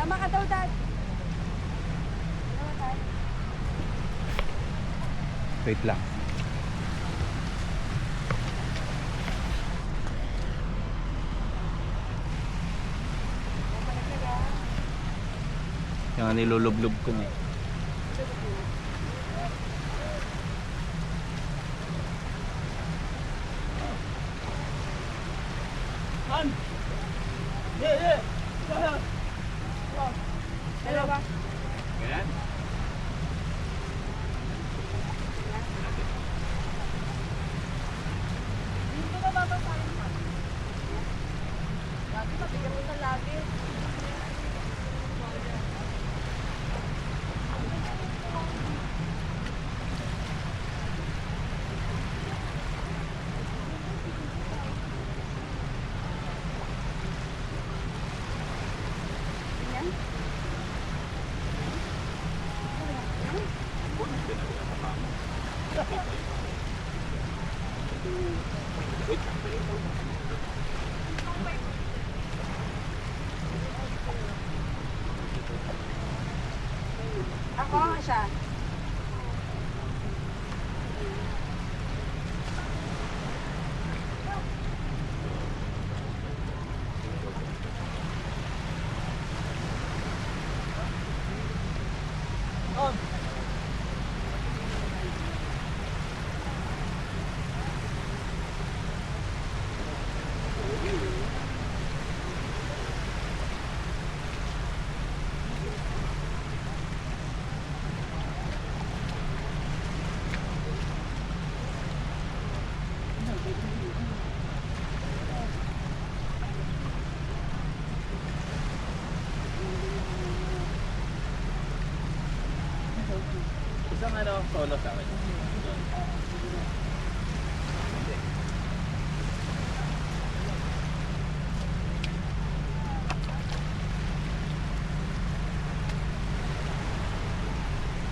Tama ka daw, Dad. Wait lang. Yung nilulublob ko na. Dalawa. Ayan. Dito ba babasahin mo? Lagi, mabigyan mo sa lagi. Ako siya. Isang solo sa akin.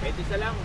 Pwede isa lang.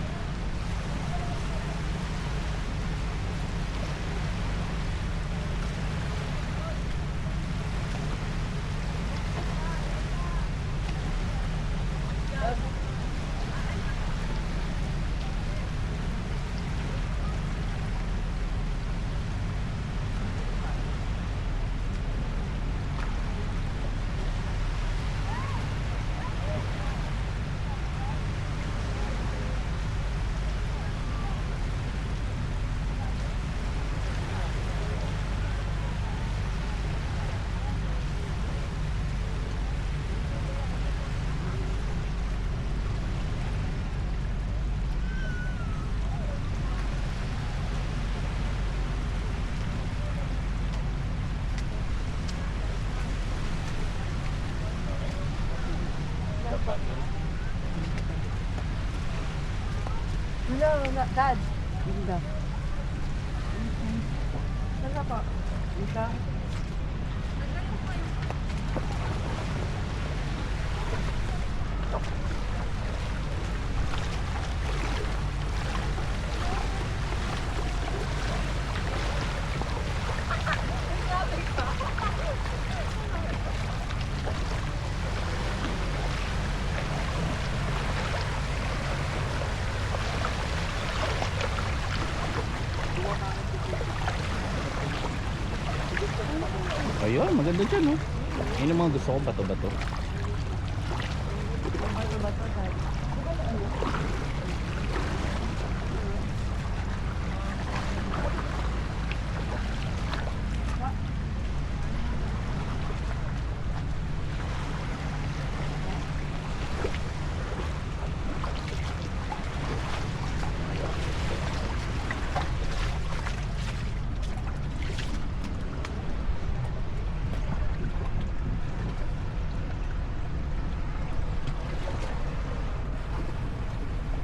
Hello, Dad. Ganda. Saan po? Dito. Ayun, maganda dyan, no? Yun ang mga gusto ko, bato-bato. Ano ba ito, Dad?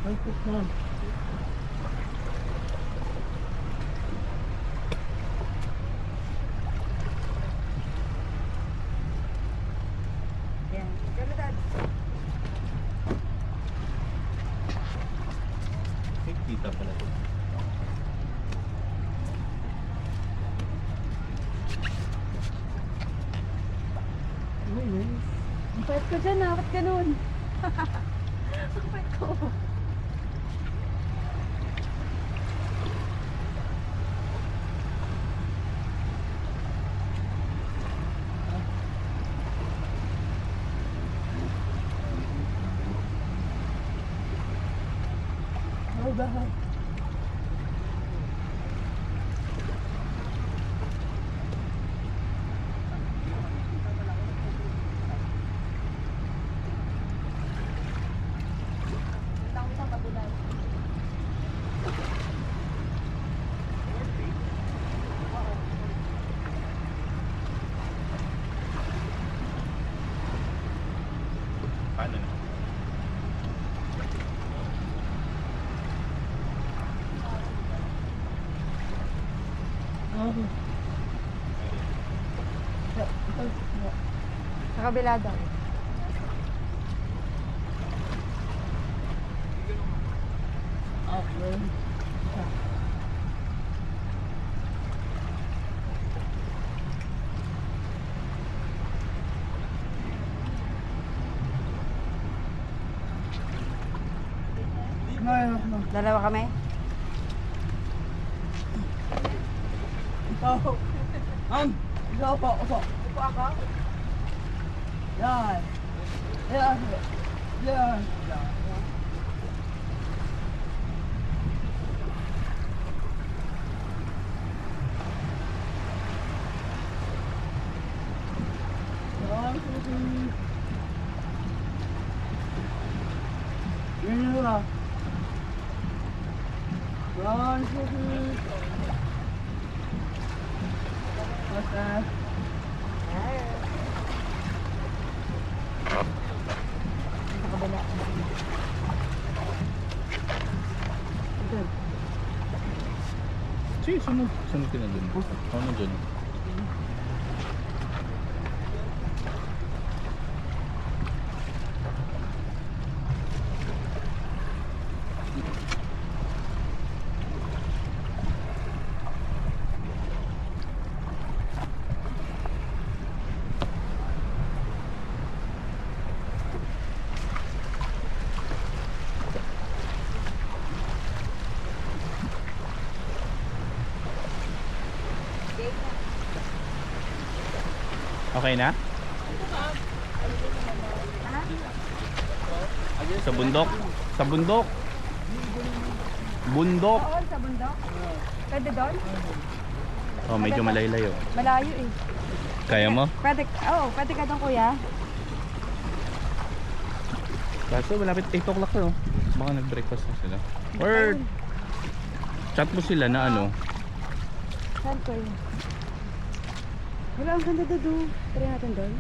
Ay, puto na. Yan. Ganda, Dad. Ay, kita pala ito. Uy, nice. Ang pwet ko dyan ah, ba't ganun? Ang pwet ko. Oh, bahay. Paano na? Sa kabila daw. Okay. Dalawa kami? Ikaw. Ikaw po. Upo. Upo ako? Yan. Yan. Yan. Yan yun na. Yan. Basta. Sa kabila. Doon. Sige, sunod. Sunod ka na dun. Ako na dun. Okay na? Sa bundok? Sa bundok? Bundok? Doon sa bundok? Pwede doon? Oh, medyo malayo. Malayo eh. Kaya mo? Pwede, pwede ka doon kuya. Kaso malapit 8 o'clock na, no? Baka nag-breakfast na sila. Or chat mo sila na ano? Saan ko yun? Wala, ang ganda doon. Try natin doon.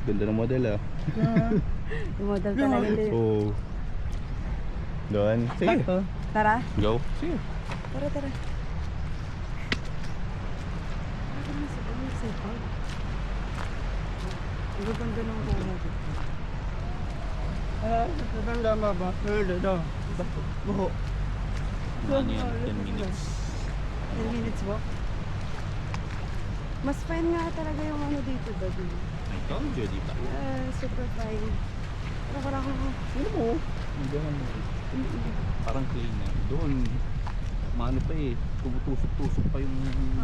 Ganda ng model, ah. Yung model talaga din. Oh. Doon. Sige. Tara. Go. Sige. Tara, tara. Ang ganda ng kuha dito. Maganda ba? Ito. Buho. Ano yan? 10 minutes. 10 minutes walk. Mas fine nga talaga yung ano dito, Daddy. I told you, di ba? Super fine. Pero parang Ano mo? Nandiyan mo. Parang clean na. Doon. Maano pa eh. Tumutusok-tusok pa yung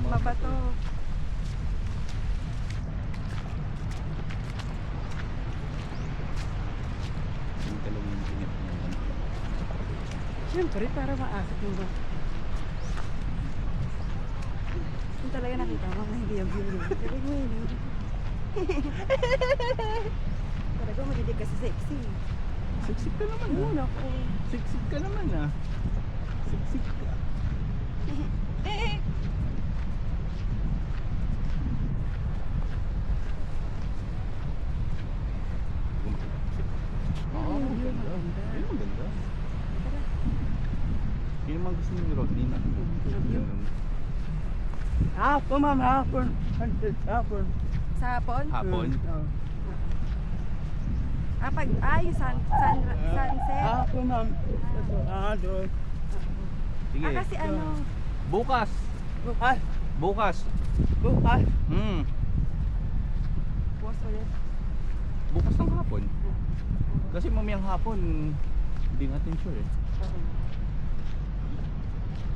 mabato. Yung talagang init na yan. Siyempre, para maakit mo ba? Yung talaga nakita mo, hindi yung view niya. Sabi mo yun. Talaga madidig kasi sexy. Siksik ka naman, Oo, ah. naku. Siksik ka naman, ah. Siksik ka. Oo, maganda. Yun maganda. Yun naman gusto ni Rodney na. Ganun. Hapon, ma'am. Hapon. Hapon. Sa hapon? Hapon. Yung sunset. Hapon, ma'am. Ito. Doon. Sige. Kasi ano, Bukas. Bukas. Bukas. Bukas. Hmm. bukas ulit. Bukas ng hapon. Kasi mamayang hapon, hindi natin sure eh.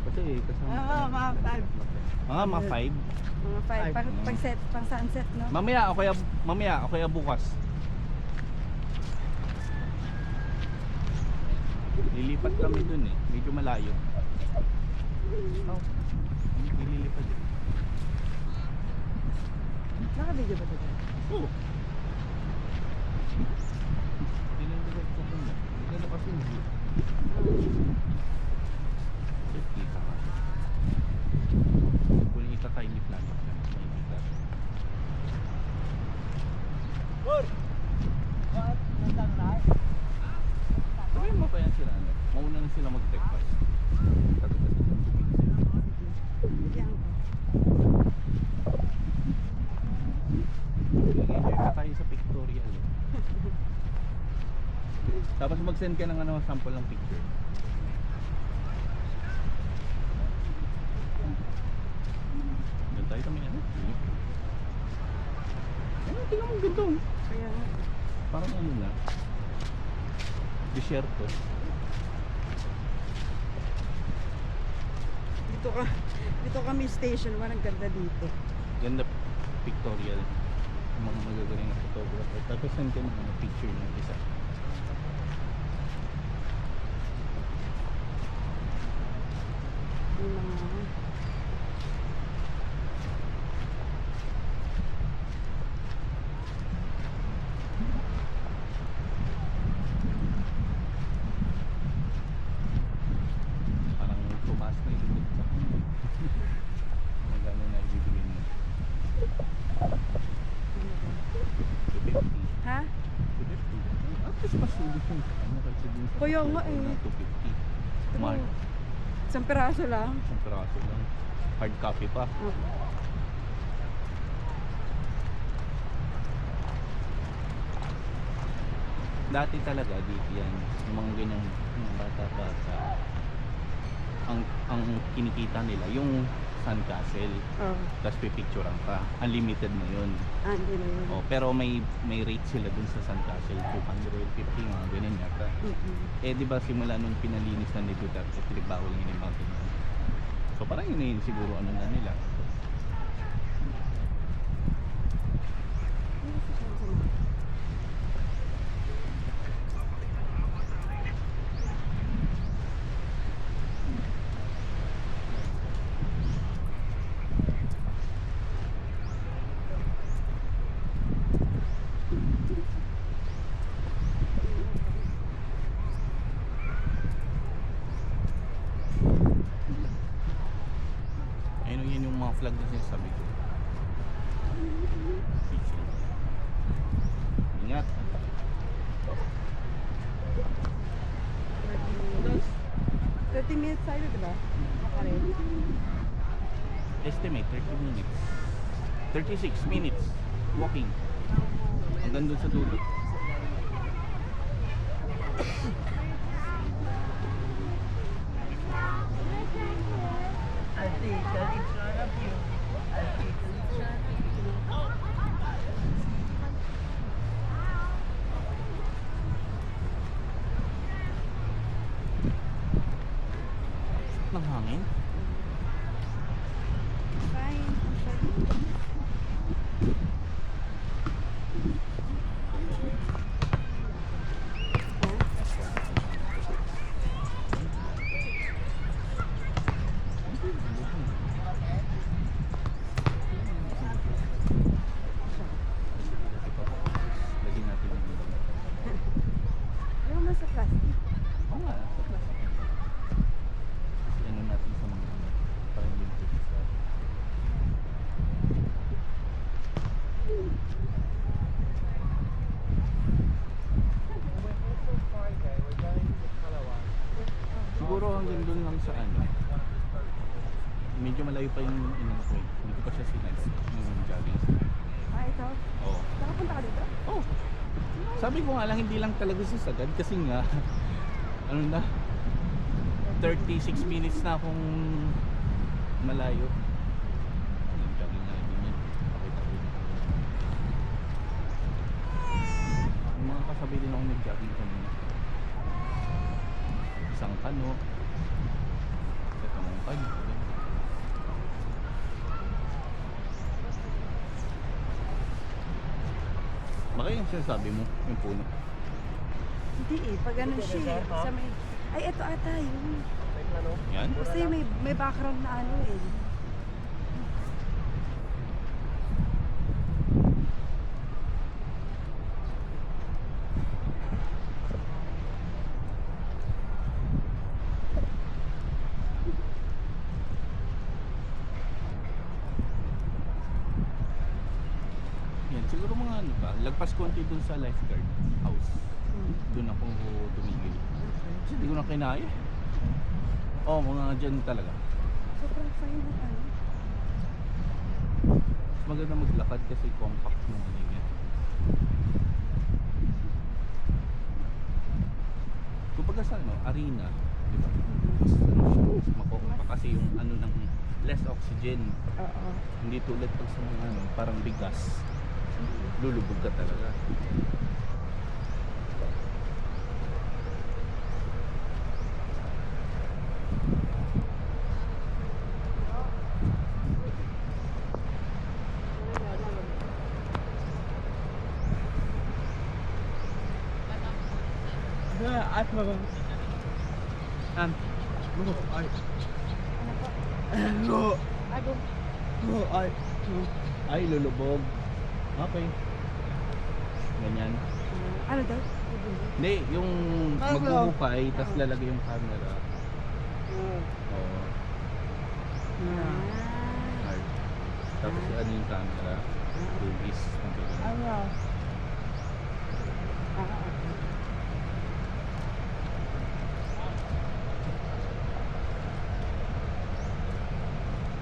Kasi kasama. Mga 5. Mga 5. Mga 5, pang sunset, no? Mamaya o kaya bukas. Lilipat kami dun eh. Medyo malayo. Oh. Lilipat eh. Naka-video ba ito? Oo. Dinilipat ko dun eh. Ganda kasi yung view. Kita ka. Kung ita-tiny planet na. Makikita. Good. What? Nandang na? Sabihin mo pa yan sila. Ano? Mauna na sila mag-breakfast. Tatapos na ng tubig sila. Yan. Nag-enjoy pa tayo sa pictorial eh. Tapos mag-send ka ng ano, sample ng picture. Doon tayo kami ano? Ano, tingnan mo ganda oh. Kaya nga. Parang ano na, desierto. Dito kami station 1, ang ganda dito. Ganda pictorial. Yung mga magagaling na photographer. Tapos send ka ng ano, picture ng isa. Yung mga Parang tumaas na yung limit sa kanya. Magano na ibibigay mo? 250. ha? 250. At least masulit yung ano kasi din sa Kaya nga photo eh. na 250. Mahal. Isang piraso lang. Isang piraso lang. Hard copy pa. Dati talaga dito yan. Yung mga ganyang mga bata-bata. Ang kinikita nila yung sandcastle. Oh, Tapos pipicturean ka. Unlimited na yun. hindi na yun. Oh, pero may rate sila dun sa sandcastle. 250 mga ganyan yata. Eh di ba simula nung pinalinis na ni Duterte, pinagbawal niya yung mga ganyan. So parang yun na yun siguro ano na nila. Ayun yun yung mga flag na sinasabi ko. Ingat. 30 minutes tayo, diba? Pare. Estimate 30 minutes. 36 minutes walking. Hanggang dun sa dulo. I think that it's not of you. I think that it's not of you. Ng hangin. Fine. Lagyan natin yung Yung nasa plastic. oo nga, sa plastic. Kasi ano natin sa mga parang yung sa siguro hanggang doon lang sa ano. Medyo malayo pa yung inang ko eh. Hindi ko pa siya sinad yung jogging. Ito. Oo. Nakapunta ka dito? Oh. Sabi ko nga lang hindi lang talaga sa sagad kasi nga ano na 36 minutes na akong malayo. Yung jogging na din yun. Pakita ko yun. Sabay din ako nag-jogging kanina. Isang kano. Ito mong kano. Baka yung sinasabi mo, yung puno. Hindi eh, pag ano siya eh, sa may... Ay, eto ata yun. Yan? Basta yung may background na ano eh. Yan, siguro mga ano ba, lagpas konti dun sa lifeguard house. Doon ako tumigil. Kasi hindi ko na kinaya. Oo, mga dyan talaga. Sobrang fine ng ano. Mas maganda maglakad kasi compact ng ano yan. Kumbaga sa ano, arena, di ba? Mas ano siya, mas makompa kasi yung ano ng less oxygen. Oo. Hindi tulad pag sa mga ano, parang bigas. Lulubog ka talaga. At mo. Ay. Ano po? Ano? Ano? Ay. Ay, lulubog. Okay. Ganyan. Ano daw? Hindi, yung maghuhukay, tapos lalagay yung camera. Oo. Ah. Hard. Tapos ano yung camera? Movies. Ano? Ah, okay.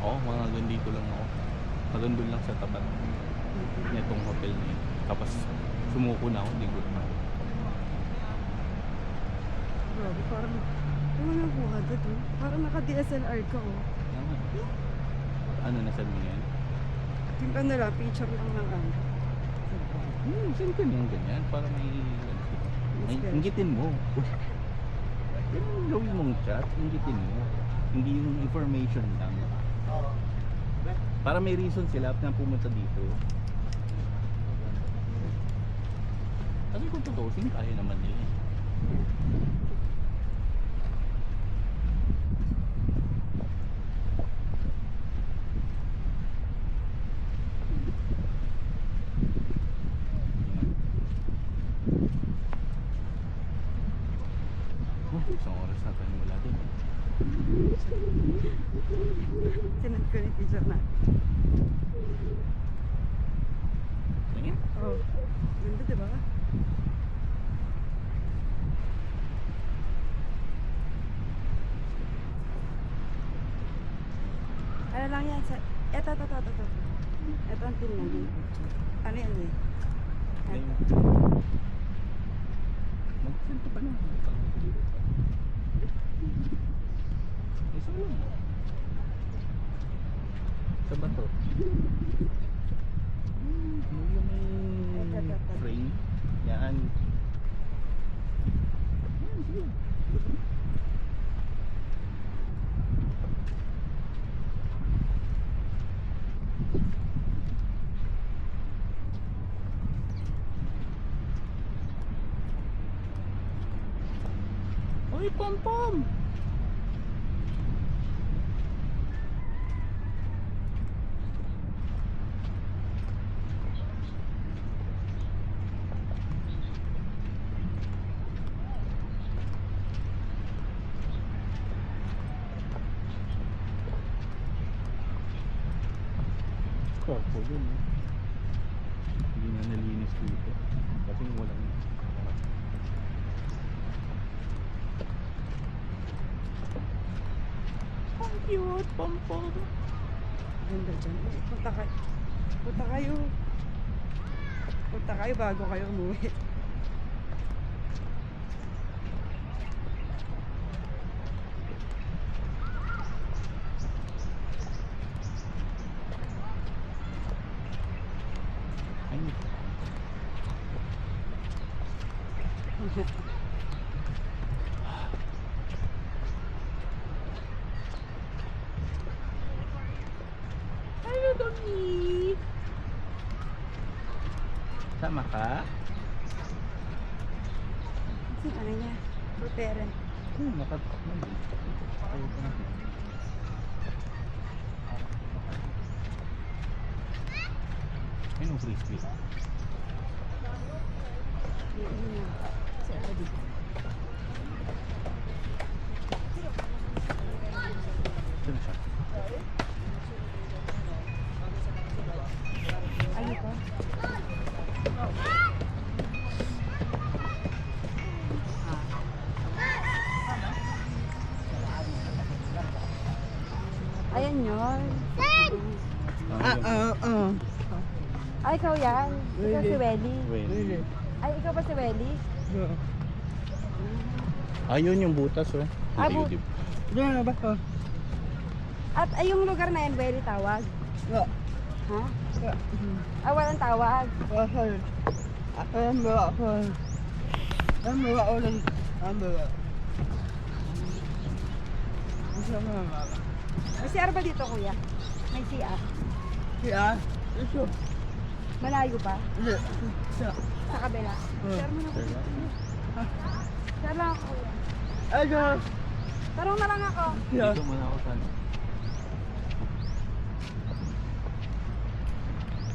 Oo, mga gandito lang ako. Magandun lang sa tapat nitong hotel na yun. Tapos sumuko na ako, hindi ko na. Grabe, parang... Ano nga nakuha doon? Parang naka-DSLR ka oh. Ano nasan mo yan? Yung ano lang, picture lang ng ano. Saan ka yung ganyan? Para may... Ay, inggitin mo. Yung gawin mong chat, inggitin mo. Hindi yung information lang. Para may reason sila na pumunta dito. Kasi kung tutusin, kaya naman nila. Isang oras na tayo wala din. Sinad ko yung picture na. Tingin? Oh, ganda diba? Ano lang yan? Eto. Eto ang tingnan din. Ano yan eh? Eto. Mag-send ka pa na. Isa lang. Sa ba to? Yung may frame. Yan. Yan, sige. Uy, pom-pom! Korpo dun eh. Hindi na nalinis dito. Kasi walang... Ang cute, pom-pom! Ganda dyan. Punta kayo. Punta kayo bago kayo umuwi. Ay, Hello, Domi! Sama ka? Kasi ano niya? Prepare. Nakatak na din. Ayaw ko na din. Anong frisbee? Yun na. Sa Adi. Saan siya? Ano to? Ayan yun. Ay, ikaw yan. Ikaw si Welly. Well, Ay, ikaw ba si Welly? ayun yung butas oh. Ah, Hindi, hindi. Diyan na ba? At ay, yung lugar na yan, Welly tawag. Ya. Ha? Ah, walang tawag. Bakal. Ako yung bawa ko. Ang bawa ko lang. Ang bawa. Ang sama na mama. May CR ba dito, kuya? May CR. Siya? Ito. Malayo pa? Hindi. Siya. Sa kabila? CR mo na po. CR lang ako, kuya. Ay, Tarong na lang ako. siya. Dito muna ako sana.